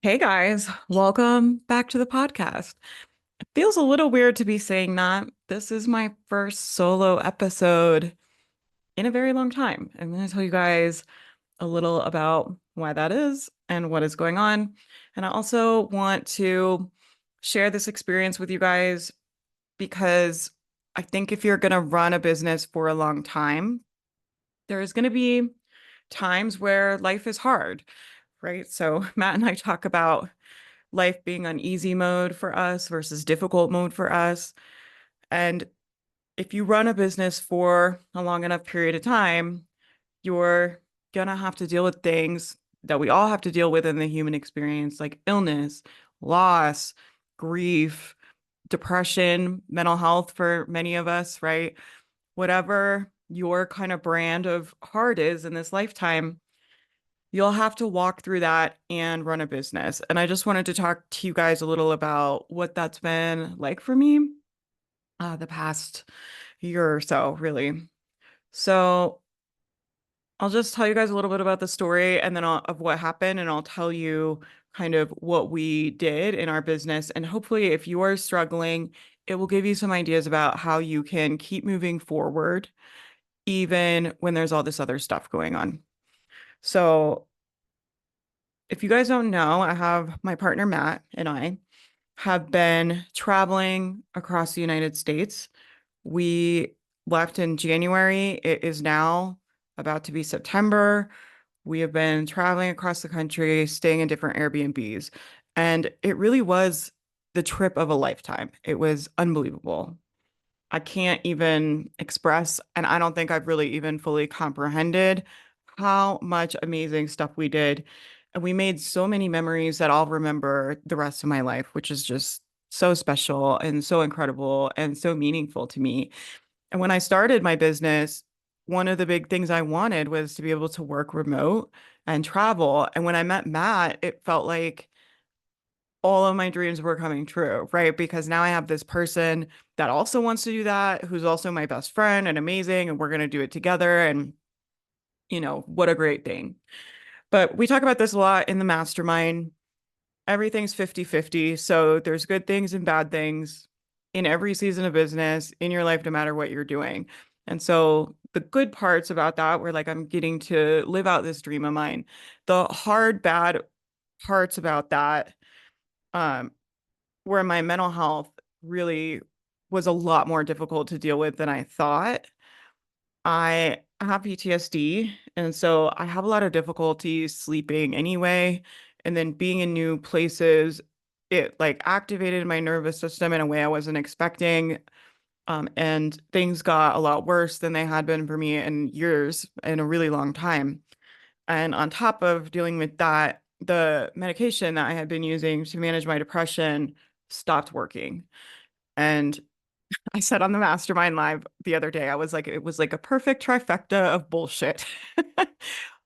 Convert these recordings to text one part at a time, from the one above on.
Hey guys, welcome back to the podcast. It feels a little weird to be saying that. This is my first solo episode in a very long time. I'm going to tell you guys a little about why that is and what is going on. And I also want to share this experience with you guys because I think if you're going to run a business for a long time, there's going to be times where life is hard, right? So Matt and I talk about life being on easy mode for us versus difficult mode for us. And if you run a business for a long enough period of time, you're gonna have to deal with things that we all have to deal with in the human experience, like illness, loss, grief, depression, mental health for many of us, right? Whatever your kind of brand of hard is in this lifetime, you'll have to walk through that and run a business. And I just wanted to talk to you guys a little about what that's been like for me the past year or so, really. So I'll just tell you guys a little bit about the story and then of what happened, and I'll tell you kind of what we did in our business. And hopefully, if you are struggling, it will give you some ideas about how you can keep moving forward, even when there's all this other stuff going on. So if you guys don't know, I have my partner Matt and I have been traveling across the United States. We left in January. It is now about to be September. We have been traveling across the country, staying in different Airbnbs, and it really was the trip of a lifetime. It was unbelievable. I can't even express, and I don't think I've really even fully comprehended how much amazing stuff we did. And we made so many memories that I'll remember the rest of my life, which is just so special and so incredible and so meaningful to me. And when I started my business, one of the big things I wanted was to be able to work remote and travel. And when I met Matt, it felt like all of my dreams were coming true, right? Because now I have this person that also wants to do that, who's also my best friend and amazing, and we're going to do it together. And, what a great thing. But we talk about this a lot in the mastermind. Everything's 50-50. So there's good things and bad things in every season of business in your life, no matter what you're doing. And so the good parts about that were like, I'm getting to live out this dream of mine. The hard, bad parts about that, um, where my mental health really was a lot more difficult to deal with than I thought. I have PTSD, and so I have a lot of difficulty sleeping anyway. And then being in new places, it like activated my nervous system in a way I wasn't expecting. And things got a lot worse than they had been for me in years, in a really long time. And on top of dealing with that, the medication that I had been using to manage my depression stopped working. And I said on the Mastermind Live the other day, I was like, it was like a perfect trifecta of bullshit,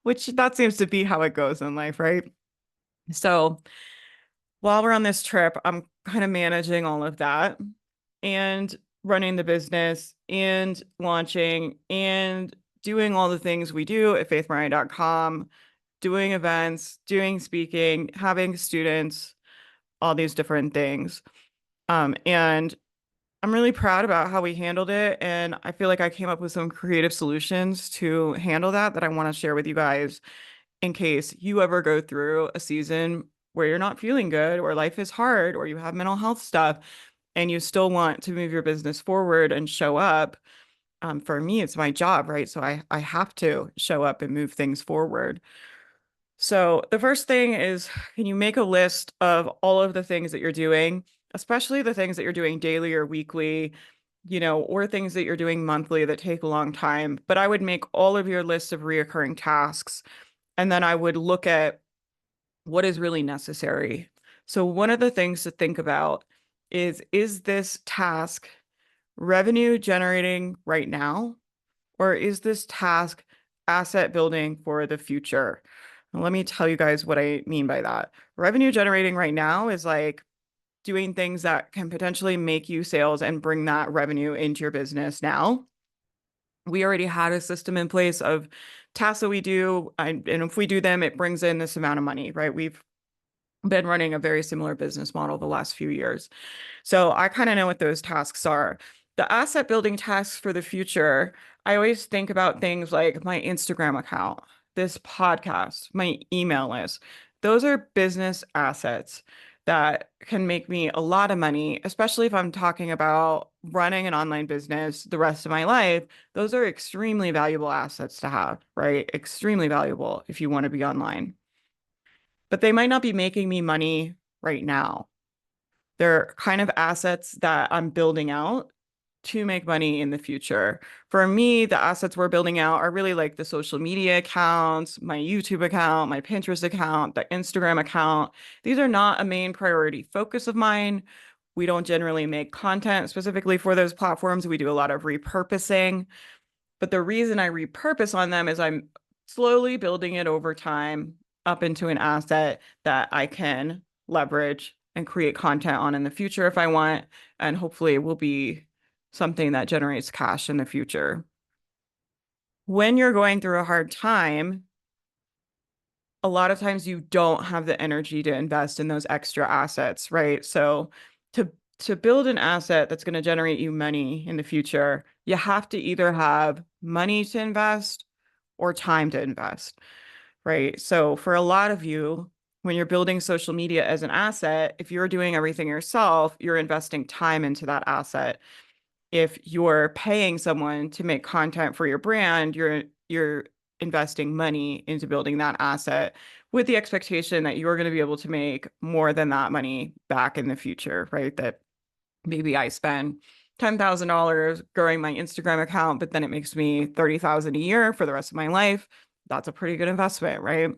which that seems to be how it goes in life, right? So while we're on this trip, I'm kind of managing all of that and running the business and launching and doing all the things we do at faithmariah.com, doing events, doing speaking, having students, all these different things. And I'm really proud about how we handled it. And I feel like I came up with some creative solutions to handle that I want to share with you guys in case you ever go through a season where you're not feeling good or life is hard or you have mental health stuff and you still want to move your business forward and show up. For me, it's my job, right? So I have to show up and move things forward. So the first thing is, can you make a list of all of the things that you're doing, especially the things that you're doing daily or weekly, or things that you're doing monthly that take a long time. But I would make all of your lists of reoccurring tasks, and then I would look at what is really necessary. So one of the things to think about is this task revenue generating right now? Or is this task asset building for the future? And let me tell you guys what I mean by that. Revenue generating right now is like doing things that can potentially make you sales and bring that revenue into your business now. We already had a system in place of tasks that we do, and if we do them, it brings in this amount of money, right? We've been running a very similar business model the last few years. So I kind of know what those tasks are. The asset building tasks for the future, I always think about things like my Instagram account, this podcast, my email list. Those are business assets that can make me a lot of money, especially if I'm talking about running an online business the rest of my life. Those are extremely valuable assets to have, right? Extremely valuable if you want to be online. But they might not be making me money right now. They're kind of assets that I'm building out to make money in the future. For me, the assets we're building out are really like the social media accounts, my YouTube account, my Pinterest account, the Instagram account. These are not a main priority focus of mine. We don't generally make content specifically for those platforms. We do a lot of repurposing. But the reason I repurpose on them is I'm slowly building it over time up into an asset that I can leverage and create content on in the future if I want. And hopefully it will be something that generates cash in the future. When you're going through a hard time, a lot of times you don't have the energy to invest in those extra assets, right? So to to build an asset that's going to generate you money in the future, you have to either have money to invest or time to invest, right? So for a lot of you, when you're building social media as an asset, if you're doing everything yourself, you're investing time into that asset. If you're paying someone to make content for your brand, you're investing money into building that asset with the expectation that you're going to be able to make more than that money back in the future, right? That maybe I spend $10,000 growing my Instagram account, but then it makes me 30,000 a year for the rest of my life. That's a pretty good investment, right?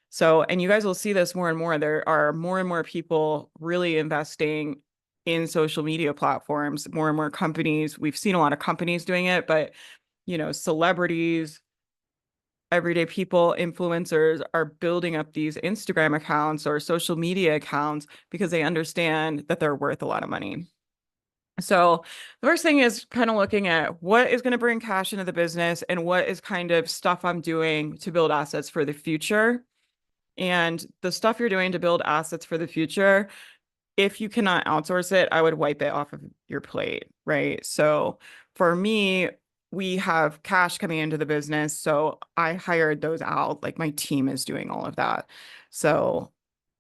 So, and you guys will see this more and more. There are more and more people really investing in social media platforms, more and more companies. We've seen a lot of companies doing it, but celebrities, everyday people, influencers are building up these Instagram accounts or social media accounts because they understand that they're worth a lot of money. So the first thing is kind of looking at what is going to bring cash into the business and what is kind of stuff I'm doing to build assets for the future. And the stuff you're doing to build assets for the future, if you cannot outsource it, I would wipe it off of your plate, right? So for me, we have cash coming into the business. So I hired those out. Like my team is doing all of that. So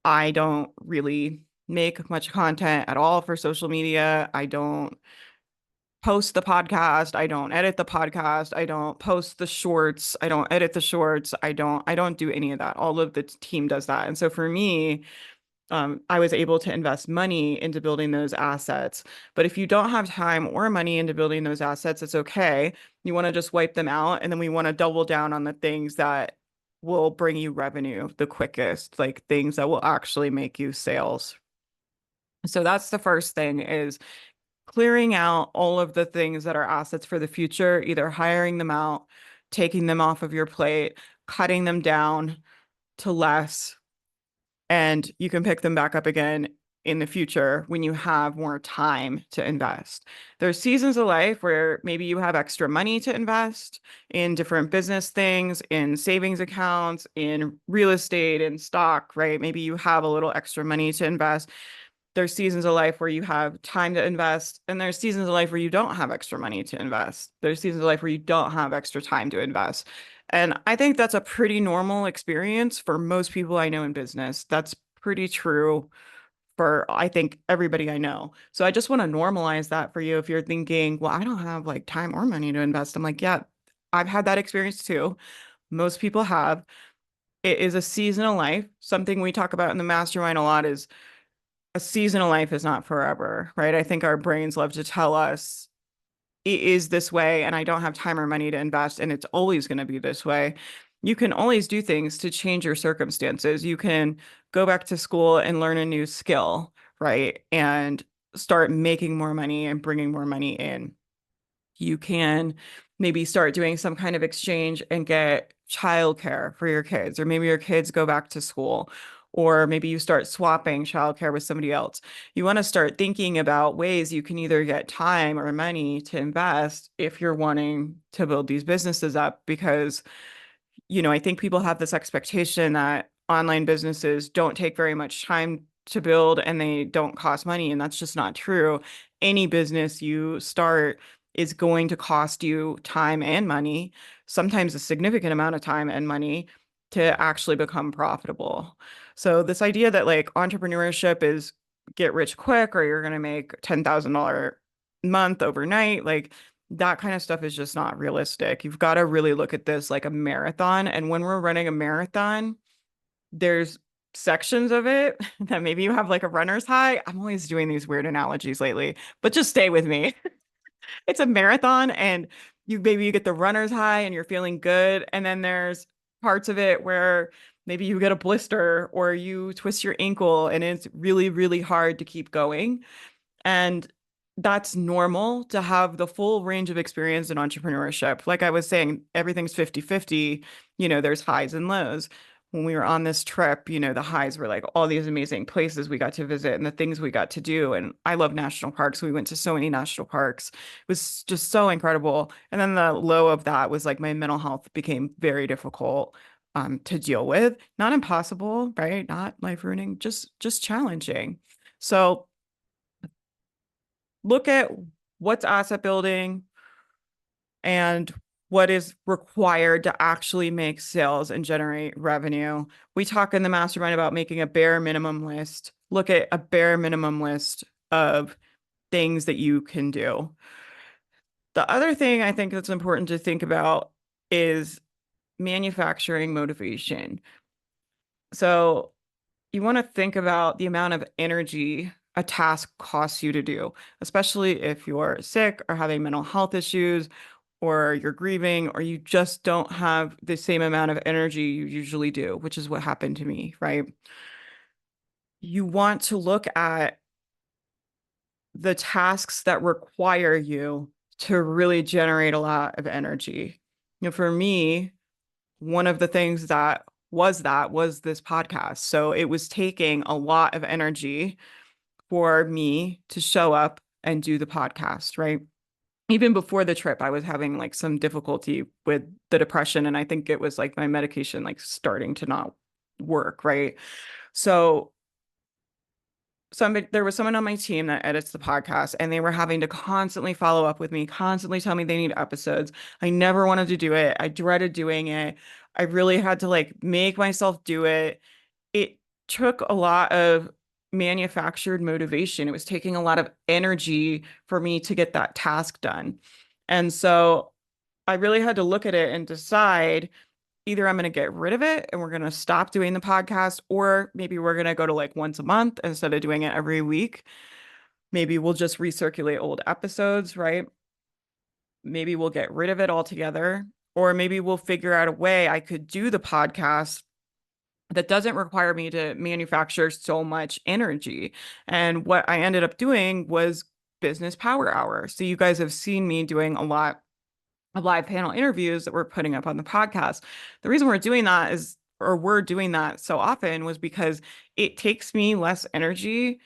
I don't really make much content at all for social media. I don't post the podcast. I don't edit the podcast. I don't post the shorts. I don't edit the shorts. I don't do any of that. All of the team does that. And so for me, I was able to invest money into building those assets. But if you don't have time or money into building those assets, it's okay. You want to just wipe them out. And then we want to double down on the things that will bring you revenue the quickest, like things that will actually make you sales. So that's the first thing is clearing out all of the things that are assets for the future, either hiring them out, taking them off of your plate, cutting them down to less, and you can pick them back up again in the future when you have more time to invest. There's seasons of life where maybe you have extra money to invest in different business things, in savings accounts, in real estate, in stock, right? Maybe you have a little extra money to invest. There's seasons of life where you have time to invest, and there's seasons of life where you don't have extra money to invest. There's seasons of life where you don't have extra time to invest. And I think that's a pretty normal experience for most people I know in business. That's pretty true for, I think, everybody I know. So I just want to normalize that for you if you're thinking, well, I don't have like time or money to invest. I'm like, yeah, I've had that experience too. Most people have. It is a season of life. Something we talk about in the mastermind a lot is a season of life is not forever, right? I think our brains love to tell us it is this way and I don't have time or money to invest and it's always going to be this way. You can always do things to change your circumstances. You can go back to school and learn a new skill, right? And start making more money and bringing more money in. You can maybe start doing some kind of exchange and get childcare for your kids, or maybe your kids go back to school, or maybe you start swapping childcare with somebody else. You want to start thinking about ways you can either get time or money to invest if you're wanting to build these businesses up, because I think people have this expectation that online businesses don't take very much time to build and they don't cost money. And that's just not true. Any business you start is going to cost you time and money, sometimes a significant amount of time and money to actually become profitable. So this idea that like entrepreneurship is get rich quick or you're going to make $10,000 month overnight, like that kind of stuff is just not realistic. You've got to really look at this like a marathon. And when we're running a marathon, there's sections of it that maybe you have like a runner's high. I'm always doing these weird analogies lately, but just stay with me. It's a marathon and you get the runner's high and you're feeling good. And then there's parts of it where maybe you get a blister or you twist your ankle and it's really, really hard to keep going. And that's normal to have the full range of experience in entrepreneurship. Like I was saying, everything's 50-50. There's highs and lows. When we were on this trip, the highs were like all these amazing places we got to visit and the things we got to do. And I love national parks. We went to so many national parks. It was just so incredible. And then the low of that was like my mental health became very difficult to deal with. Not impossible, right? Not life ruining, just challenging. So look at what's asset building and what is required to actually make sales and generate revenue. We talk in the mastermind about making a bare minimum list. Look at a bare minimum list of things that you can do. The other thing I think that's important to think about is manufacturing motivation. So you want to think about the amount of energy a task costs you to do, especially if you're sick or having mental health issues or you're grieving or you just don't have the same amount of energy you usually do, which is what happened to me, right? You want to look at the tasks that require you to really generate a lot of energy. For me, one of the things that was this podcast. So it was taking a lot of energy for me to show up and do the podcast, right? Even before the trip, I was having like some difficulty with the depression. And I think it was like my medication like starting to not work, right? So there was someone on my team that edits the podcast and they were having to constantly follow up with me, constantly tell me they need episodes. I never wanted to do it. I dreaded doing it. I really had to like make myself do it. It took a lot of manufactured motivation. It was taking a lot of energy for me to get that task done. And so I really had to look at it and decide either I'm going to get rid of it and we're going to stop doing the podcast, or maybe we're going to go to like once a month instead of doing it every week. Maybe we'll just recirculate old episodes, right? Maybe we'll get rid of it altogether, or maybe we'll figure out a way I could do the podcast that doesn't require me to manufacture so much energy. And what I ended up doing was business power hour. So you guys have seen me doing a lot of live panel interviews that we're putting up on the podcast. The reason we're doing that we're doing that so often was because it takes me less energy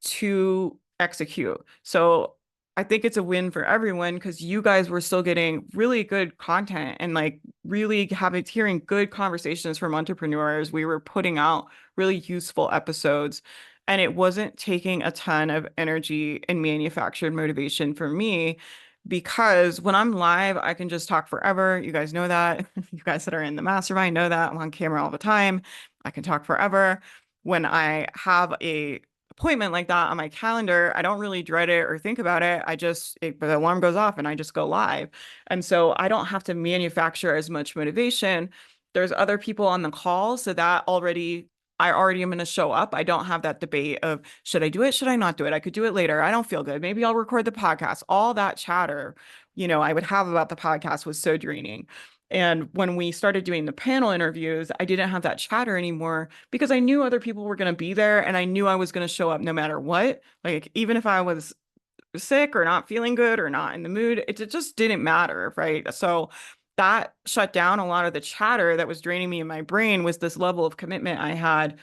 to execute. So I think it's a win for everyone because you guys were still getting really good content and like really hearing good conversations from entrepreneurs. We were putting out really useful episodes and it wasn't taking a ton of energy and manufactured motivation for me because when I'm live, I can just talk forever. You guys know that. You guys that are in the mastermind know that. I'm on camera all the time. I can talk forever. When I have a appointment like that on my calendar, I don't really dread it or think about it. The alarm goes off and I just go live. And so I don't have to manufacture as much motivation. There's other people on the call. So I already am going to show up. I don't have that debate of should I do it? Should I not do it? I could do it later. I don't feel good. Maybe I'll record the podcast. All that chatter, I would have about the podcast was so draining. And when we started doing the panel interviews, I didn't have that chatter anymore because I knew other people were going to be there and I knew I was going to show up no matter what. Like, even if I was sick or not feeling good or not in the mood, it just didn't matter, right? So that shut down a lot of the chatter that was draining me in my brain was this level of commitment I had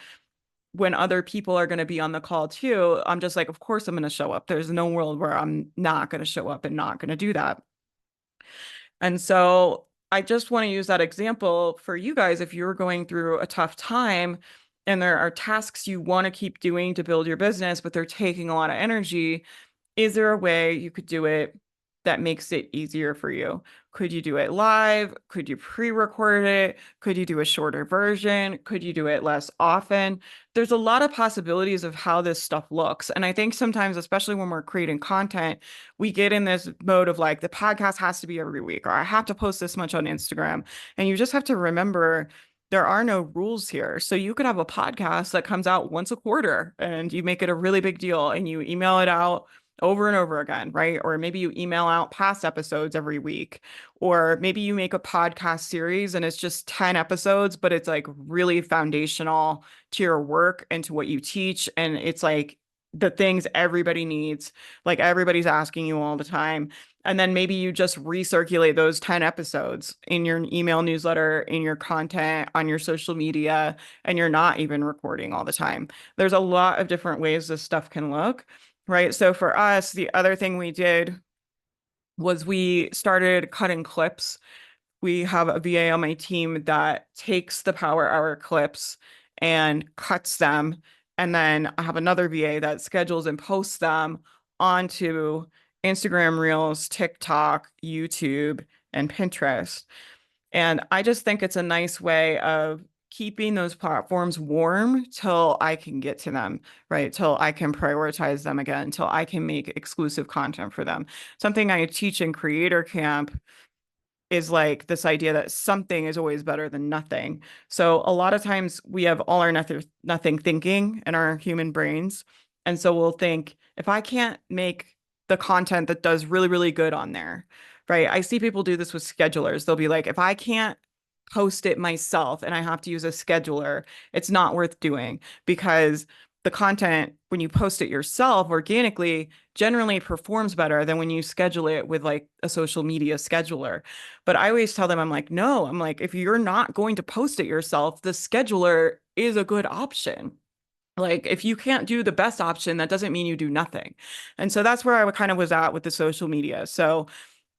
when other people are going to be on the call too. I'm just like, of course I'm going to show up. There's no world where I'm not going to show up and not going to do that. And so I just want to use that example for you guys. If you're going through a tough time and there are tasks you want to keep doing to build your business, but they're taking a lot of energy, is there a way you could do it that makes it easier for you? Could you do it live? Could you pre-record it? Could you do a shorter version? Could you do it less often? There's a lot of possibilities of how this stuff looks. And I think sometimes, especially when we're creating content, we get in this mode of like, the podcast has to be every week, or I have to post this much on Instagram. And you just have to remember there are no rules here. So you could have a podcast that comes out once a quarter and you make it a really big deal and you email it out over and over again, right? Or maybe you email out past episodes every week, or maybe you make a podcast series and it's just 10 episodes, but it's like really foundational to your work and to what you teach. And it's like the things everybody needs, like everybody's asking you all the time. And then maybe you just recirculate those 10 episodes in your email newsletter, in your content, on your social media, and you're not even recording all the time. There's a lot of different ways this stuff can look. Right. So for us, the other thing we did was we started cutting clips. We have a VA on my team that takes the Power Hour clips and cuts them. And then I have another VA that schedules and posts them onto Instagram Reels, TikTok, YouTube, and Pinterest. And I just think it's a nice way of keeping those platforms warm till I can get to them, right? Till I can prioritize them again, till I can make exclusive content for them. Something I teach in Creator Camp is like this idea that something is always better than nothing. So a lot of times we have all or nothing thinking in our human brains. And so we'll think, if I can't make the content that does really, really good on there, right? I see people do this with schedulers. They'll be like, if I can't post it myself and I have to use a scheduler, it's not worth doing, because the content, when you post it yourself organically, generally performs better than when you schedule it with like a social media scheduler. But I always tell them, I'm like, no, I'm like, if you're not going to post it yourself, the scheduler is a good option. Like, if you can't do the best option, that doesn't mean you do nothing. And so that's where I kind of was at with the social media. So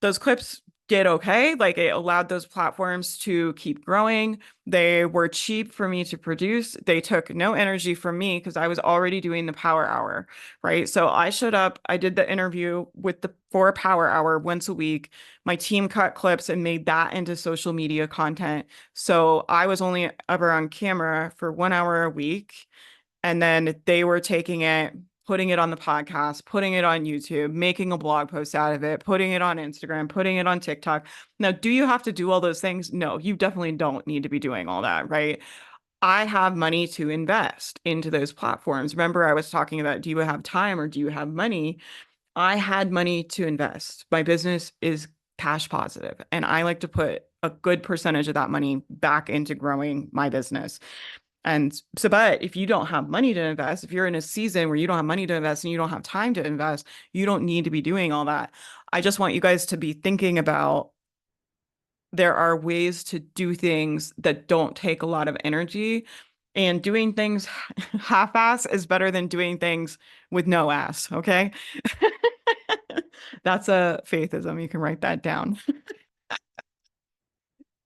those clips did okay. Like, it allowed those platforms to keep growing. They were cheap for me to produce. They took no energy from me because I was already doing the Power Hour, right? So I showed up, I did the interview with the for a Power Hour once a week. My team cut clips and made that into social media content. So I was only ever on camera for 1 hour a week. And then they were taking it, putting it on the podcast, putting it on YouTube, making a blog post out of it, putting it on Instagram, putting it on TikTok. Now, do you have to do all those things? No, you definitely don't need to be doing all that, right? I have money to invest into those platforms. Remember, I was talking about, do you have time or do you have money? I had money to invest. My business is cash positive, and I like to put a good percentage of that money back into growing my business. And so, but if you don't have money to invest, if you're in a season where you don't have money to invest and you don't have time to invest, you don't need to be doing all that. I just want you guys to be thinking about, there are ways to do things that don't take a lot of energy, and doing things half-ass is better than doing things with no ass. Okay. That's a faithism. You can write that down.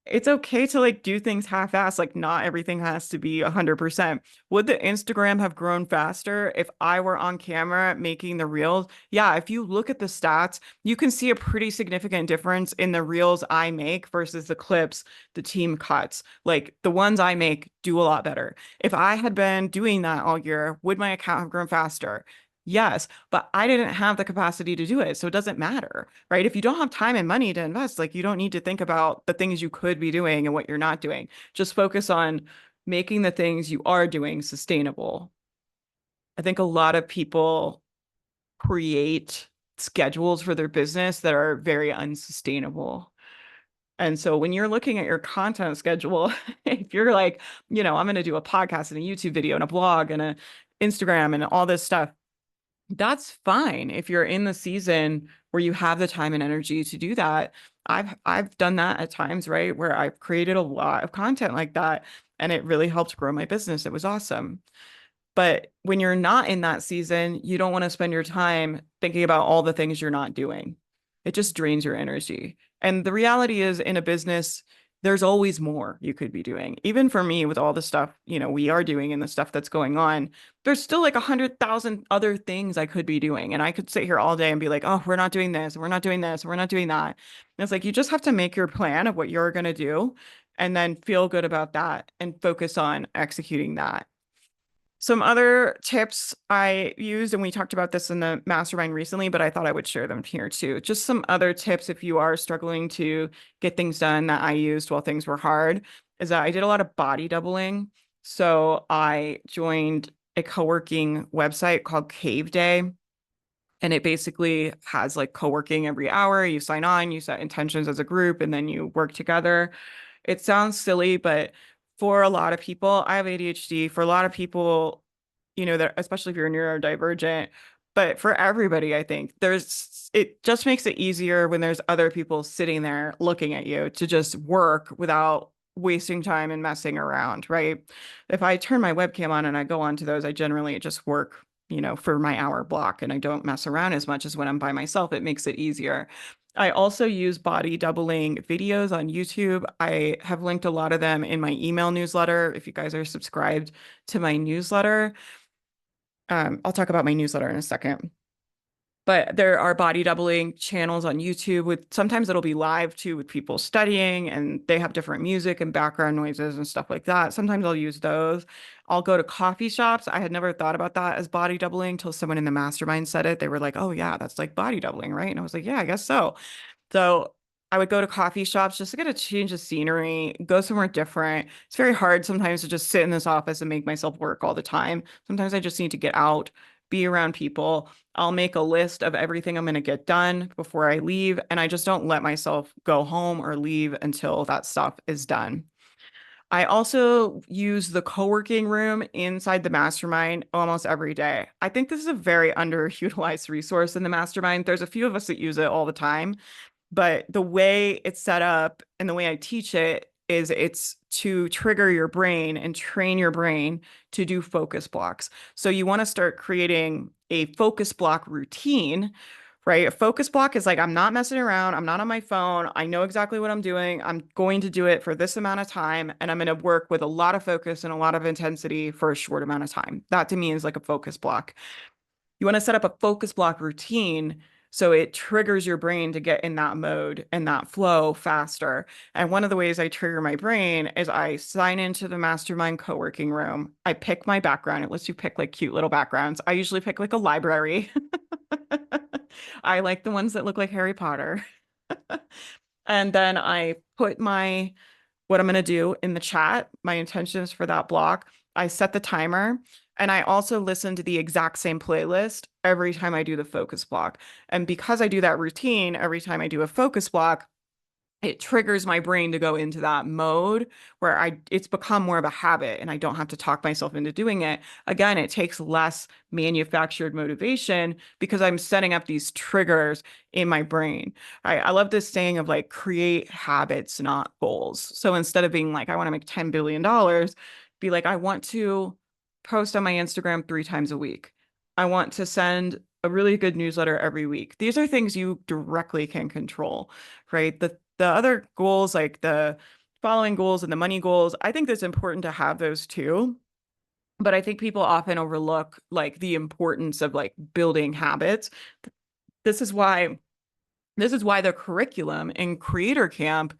It's okay to like do things half-assed. Like, not everything has to be 100%. Would the Instagram have grown faster if I were on camera making the reels? Yeah, if you look at the stats, you can see a pretty significant difference in the reels I make versus the clips the team cuts. Like, the ones I make do a lot better. If I had been doing that all year, would my account have grown faster? Yes, but I didn't have the capacity to do it. So it doesn't matter, right? If you don't have time and money to invest, like, you don't need to think about the things you could be doing and what you're not doing. Just focus on making the things you are doing sustainable. I think a lot of people create schedules for their business that are very unsustainable. And so when you're looking at your content schedule, if you're like, I'm going to do a podcast and a YouTube video and a blog and a Instagram and all this stuff, that's fine if you're in the season where you have the time and energy to do that. I've done that at times, right? Where I've created a lot of content like that, and it really helped grow my business. It was awesome. But when you're not in that season, you don't want to spend your time thinking about all the things you're not doing. It just drains your energy. And the reality is, in a business, there's always more you could be doing. Even for me, with all the stuff, we are doing and the stuff that's going on, there's still like 100,000 other things I could be doing. And I could sit here all day and be like, oh, we're not doing this, and we're not doing this, and we're not doing that. And it's like, you just have to make your plan of what you're going to do and then feel good about that and focus on executing that. Some other tips I used, and we talked about this in the mastermind recently, but I thought I would share them here too. Just some other tips if you are struggling to get things done that I used while things were hard, is that I did a lot of body doubling. So I joined a co-working website called Cave Day. And it basically has like co-working every hour. You sign on, you set intentions as a group, and then you work together. It sounds silly, but for a lot of people, I have ADHD. For a lot of people, that especially if you're neurodivergent, but for everybody, I think it just makes it easier when there's other people sitting there looking at you to just work without wasting time and messing around, right? If I turn my webcam on and I go onto those, I generally just work, for my hour block, and I don't mess around as much as when I'm by myself. It makes it easier. I also use body doubling videos on YouTube. I have linked a lot of them in my email newsletter. If you guys are subscribed to my newsletter, I'll talk about my newsletter in a second. But there are body doubling channels on YouTube with sometimes it'll be live too with people studying, and they have different music and background noises and stuff like that. Sometimes I'll use those. I'll go to coffee shops. I had never thought about that as body doubling till someone in the mastermind said it. They were like, "Oh yeah, that's like body doubling, right?" And I was like, "Yeah, I guess so." So I would go to coffee shops just to get a change of scenery, go somewhere different. It's very hard sometimes to just sit in this office and make myself work all the time. Sometimes I just need to get out, be around people. I'll make a list of everything I'm going to get done before I leave, and I just don't let myself go home or leave until that stuff is done. I also use the co-working room inside the mastermind almost every day. I think this is a very underutilized resource in the mastermind. There's a few of us that use it all the time, but the way it's set up and the way I teach it is it's to trigger your brain and train your brain to do focus blocks. So you want to start creating a focus block routine, right? A focus block is like, I'm not messing around. I'm not on my phone. I know exactly what I'm doing. I'm going to do it for this amount of time, and I'm going to work with a lot of focus and a lot of intensity for a short amount of time. That to me is like a focus block. You want to set up a focus block routine so it triggers your brain to get in that mode and that flow faster. And one of the ways I trigger my brain is I sign into the mastermind co-working room. I pick my background. It lets you pick like cute little backgrounds. I usually pick like a library. I like the ones that look like Harry Potter. And then I put what I'm going to do in the chat, my intentions for that block. I set the timer, and I also listen to the exact same playlist every time I do the focus block. And because I do that routine every time I do a focus block, it triggers my brain to go into that mode where it's become more of a habit and I don't have to talk myself into doing it. Again, it takes less manufactured motivation because I'm setting up these triggers in my brain. I love this saying of like, create habits, not goals. So instead of being like, I want to make $10 billion, be like, I want to post on my Instagram 3 times a week. I want to send a really good newsletter every week. These are things you directly can control, right? The other goals, like the following goals and the money goals, I think that's important to have those too. But I think people often overlook like the importance of like building habits. This is why this is why the curriculum in Creator Camp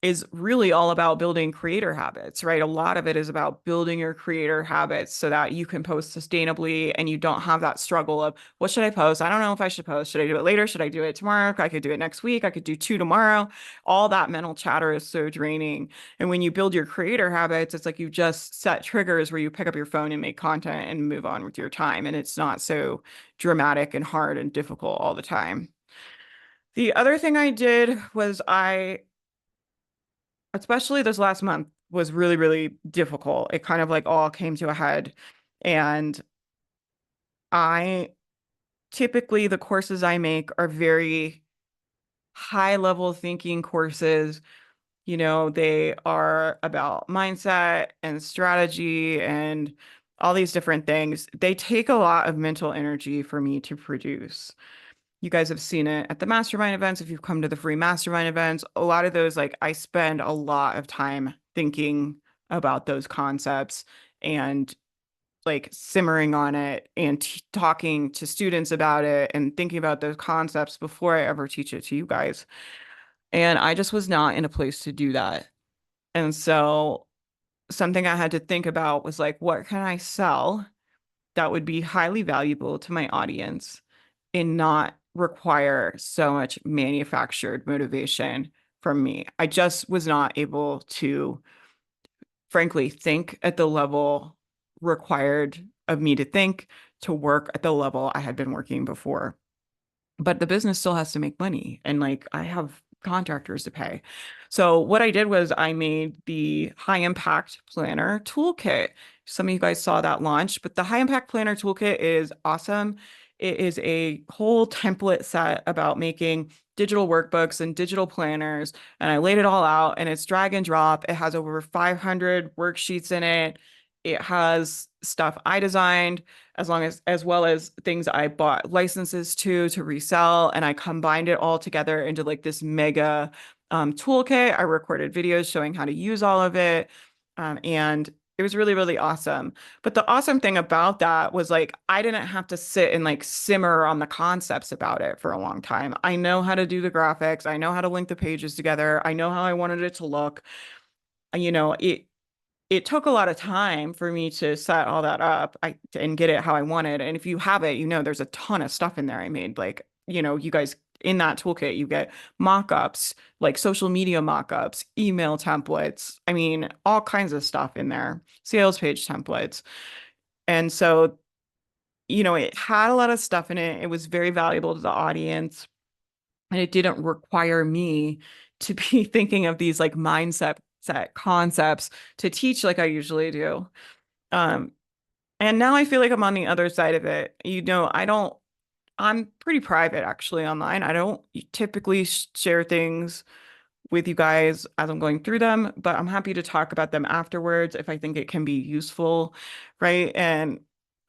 is really all about building creator habits, right? A lot of it is about building your creator habits so that you can post sustainably and you don't have that struggle of what should I post? I don't know if I should post. Should I do it later? Should I do it tomorrow? I could do it next week. I could do 2 tomorrow. All that mental chatter is so draining. And when you build your creator habits, it's like you just set triggers where you pick up your phone and make content and move on with your time. And it's not so dramatic and hard and difficult all the time. The other thing I did was especially this last month was really, really difficult. It kind of like all came to a head. And I typically, the courses I make are very high level thinking courses. They are about mindset and strategy and all these different things. They take a lot of mental energy for me to produce. You guys have seen it at the mastermind events. If you've come to the free mastermind events, a lot of those, like I spend a lot of time thinking about those concepts and like simmering on it and talking to students about it and thinking about those concepts before I ever teach it to you guys. And I just was not in a place to do that. And so something I had to think about was like, what can I sell that would be highly valuable to my audience and not require so much manufactured motivation from me? I just was not able to, frankly, think at the level required of me to think to work at the level I had been working before. But the business still has to make money, and like I have contractors to pay. So what I did was I made the high impact planner toolkit. Some of you guys saw that launch, but the high impact planner toolkit is awesome. It is a whole template set about making digital workbooks and digital planners, and I laid it all out, and it's drag and drop. It has over 500 worksheets in it. It has stuff I designed as well as things I bought licenses to resell, and I combined it all together into like this mega toolkit. I recorded videos showing how to use all of it. And it was really, really awesome. But the awesome thing about that was like I didn't have to sit and like simmer on the concepts about it for a long time. I know how to do the graphics. I know how to link the pages together. I know how I wanted it to look. It took a lot of time for me to set all that up and get it how I wanted. And if you have it, there's a ton of stuff in there I made. Like, you guys in that toolkit, you get mock-ups, like social media mock-ups, email templates. I mean, all kinds of stuff in there, sales page templates. And so, it had a lot of stuff in it. It was very valuable to the audience. And it didn't require me to be thinking of these like mindset set concepts to teach like I usually do. Um, and now I feel like I'm on the other side of it. I'm pretty private actually online. I don't typically share things with you guys as I'm going through them, but I'm happy to talk about them afterwards if I think it can be useful, right? And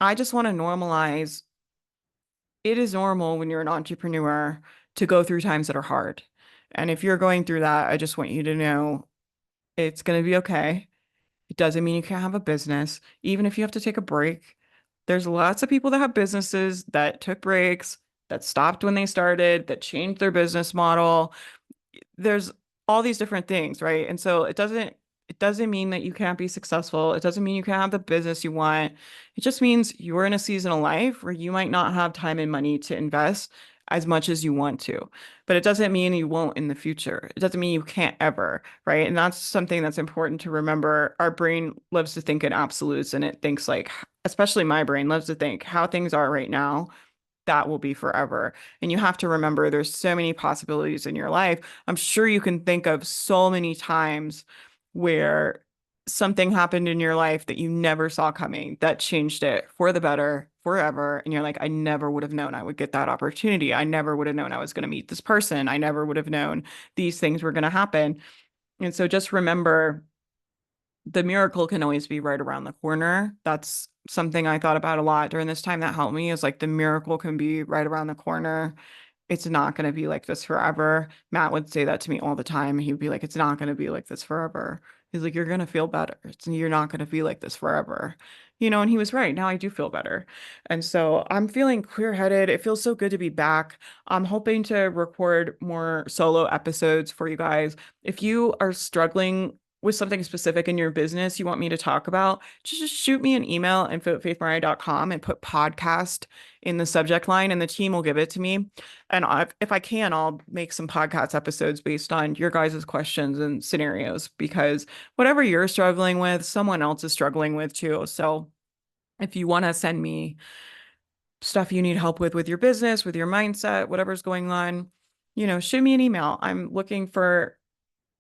I just want to normalize it is normal when you're an entrepreneur to go through times that are hard. And if you're going through that, I just want you to know it's going to be okay. It doesn't mean you can't have a business, even if you have to take a break. There's lots of people that have businesses that took breaks, that stopped when they started, that changed their business model. There's all these different things, right? And so it doesn't mean that you can't be successful. It doesn't mean you can't have the business you want. It just means you're in a season of life where you might not have time and money to invest as much as you want to. But it doesn't mean you won't in the future. It doesn't mean you can't ever, right? And that's something that's important to remember. Our brain loves to think in absolutes, and it thinks like, especially my brain loves to think how things are right now that will be forever. And you have to remember there's so many possibilities in your life. I'm sure you can think of so many times where something happened in your life that you never saw coming that changed it for the better forever. And you're like, I never would have known I would get that opportunity. I never would have known I was going to meet this person. I never would have known these things were going to happen. And so just remember the miracle can always be right around the corner. That's something I thought about a lot during this time that helped me is like the miracle can be right around the corner. It's not going to be like this forever. Matt would say that to me all the time. He would be like, it's not going to be like this forever. He's like, you're going to feel better. You're not going to be like this forever. And he was right. Now I do feel better. And so I'm feeling clear-headed. It feels so good to be back. I'm hoping to record more solo episodes for you guys. If you are struggling with something specific in your business you want me to talk about, just shoot me an email, info@faithmariah.com, and put podcast in the subject line, and the team will give it to me. And if I can, I'll make some podcast episodes based on your guys' questions and scenarios, because whatever you're struggling with, someone else is struggling with too. So if you want to send me stuff you need help with your business, with your mindset, whatever's going on, shoot me an email. I'm looking for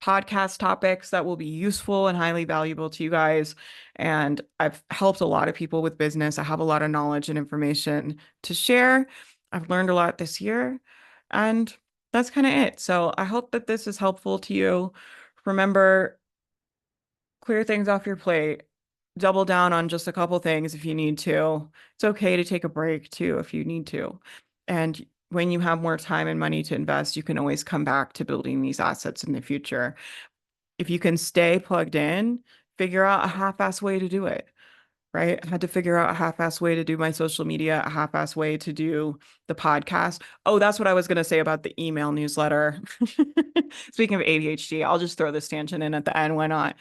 podcast topics that will be useful and highly valuable to you guys. And I've helped a lot of people with business. I have a lot of knowledge and information to share. I've learned a lot this year, and that's kind of it. So I hope that this is helpful to you. Remember, clear things off your plate. Double down on just a couple things if you need to. It's okay to take a break too if you need to. And when you have more time and money to invest, you can always come back to building these assets in the future. If you can stay plugged in, figure out a half-ass way to do it, right? I had to figure out a half-ass way to do my social media, a half-ass way to do the podcast. Oh, that's what I was going to say about the email newsletter. Speaking of ADHD, I'll just throw this tangent in at the end. Why not?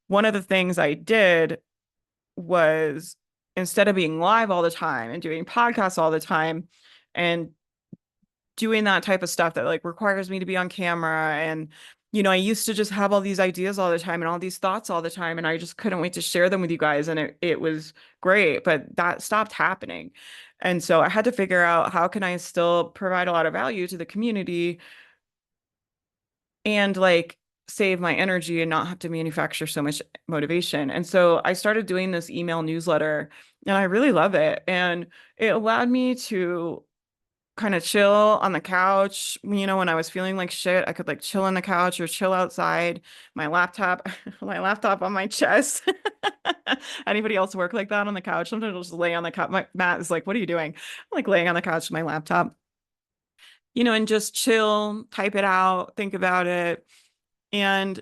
One of the things I did was, instead of being live all the time and doing podcasts all the time and doing that type of stuff that like requires me to be on camera, and I used to just have all these ideas all the time and all these thoughts all the time, and I just couldn't wait to share them with you guys, and it was great, but that stopped happening. And so I had to figure out, how can I still provide a lot of value to the community and like save my energy and not have to manufacture so much motivation. And so I started doing this email newsletter, and I really love it. And it allowed me to kind of chill on the couch. When I was feeling like shit, I could like chill on the couch or chill outside, my laptop, my laptop on my chest. Anybody else work like that on the couch? Sometimes I'll just lay on the couch. My Matt is like, "What are you doing?" I'm like laying on the couch with my laptop, and just chill, type it out, think about it. And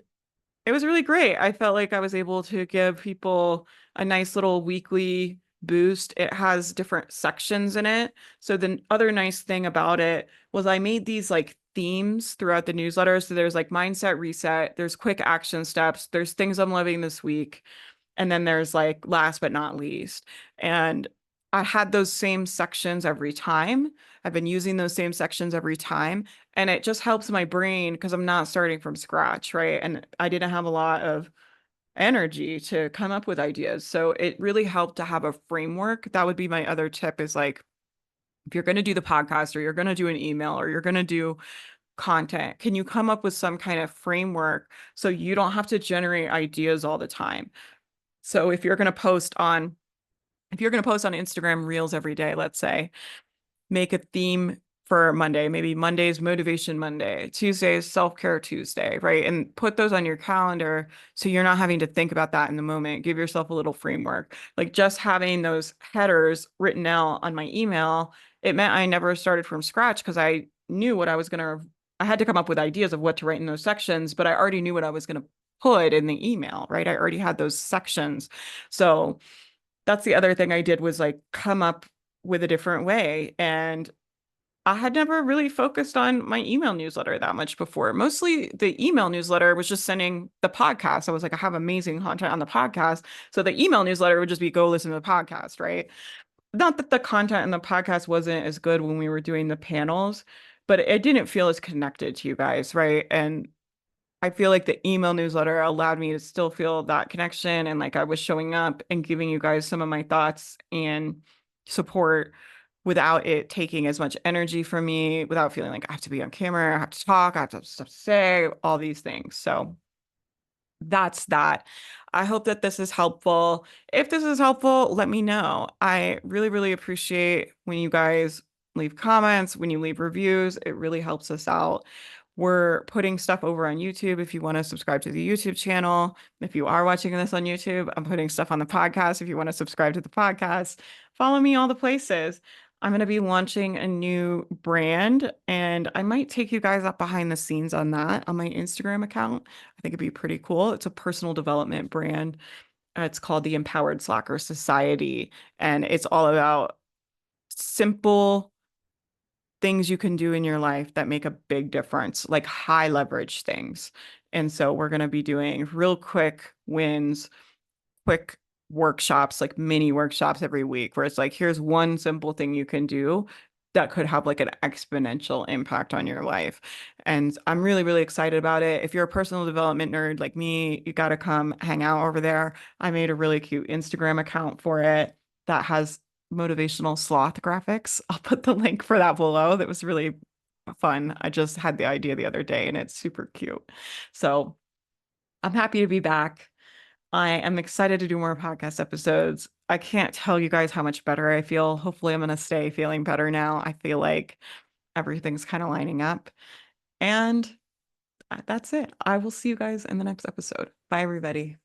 it was really great. I felt like I was able to give people a nice little weekly boost. It has different sections in it. So the other nice thing about it was I made these like themes throughout the newsletter. So there's like mindset reset, there's quick action steps, there's things I'm loving this week, and then there's like last but not least. And I had those same sections every time. I've been using those same sections every time. And it just helps my brain because I'm not starting from scratch, right? And I didn't have a lot of energy to come up with ideas. So it really helped to have a framework. That would be my other tip, is like, if you're going to do the podcast or you're going to do an email or you're going to do content, can you come up with some kind of framework so you don't have to generate ideas all the time? So if you're going to post on Instagram Reels every day, let's say, make a theme for Monday. Maybe Monday's Motivation Monday, Tuesday's Self-Care Tuesday, right? And put those on your calendar so you're not having to think about that in the moment. Give yourself a little framework. Like just having those headers written out on my email, it meant I never started from scratch because I knew what I had to come up with ideas of what to write in those sections, but I already knew what I was going to put in the email, right? I already had those sections. So that's the other thing I did, was like come up with a different way. And I had never really focused on my email newsletter that much before. Mostly the email newsletter was just sending the podcast. I was like, I have amazing content on the podcast. So the email newsletter would just be, go listen to the podcast, right? Not that the content in the podcast wasn't as good when we were doing the panels, but it didn't feel as connected to you guys, right? And I feel like the email newsletter allowed me to still feel that connection, and like I was showing up and giving you guys some of my thoughts and support without it taking as much energy from me, without feeling like I have to be on camera, I have to talk, I have stuff to say, all these things. So that's that. I hope that this is helpful. If this is helpful, let me know. I really, really appreciate when you guys leave comments, when you leave reviews. It really helps us out. We're putting stuff over on YouTube if you want to subscribe to the YouTube channel. If you are watching this on YouTube, I'm putting stuff on the podcast if you want to subscribe to the podcast. Follow me all the places. I'm going to be launching a new brand, and I might take you guys up behind the scenes on that on my Instagram account. I think it'd be pretty cool. It's a personal development brand. It's called the Empowered Slacker Society, and it's all about simple things you can do in your life that make a big difference, like high leverage things. And so we're going to be doing real quick wins, quick workshops, like mini workshops every week, where it's like, here's one simple thing you can do that could have like an exponential impact on your life. And I'm really, really excited about it. If you're a personal development nerd like me, you got to come hang out over there. I made a really cute Instagram account for it that has motivational sloth graphics. I'll put the link for that below. That was really fun. I just had the idea the other day and it's super cute. So I'm happy to be back. I am excited to do more podcast episodes. I can't tell you guys how much better I feel. Hopefully, I'm going to stay feeling better now. I feel like everything's kind of lining up. And that's it. I will see you guys in the next episode. Bye, everybody.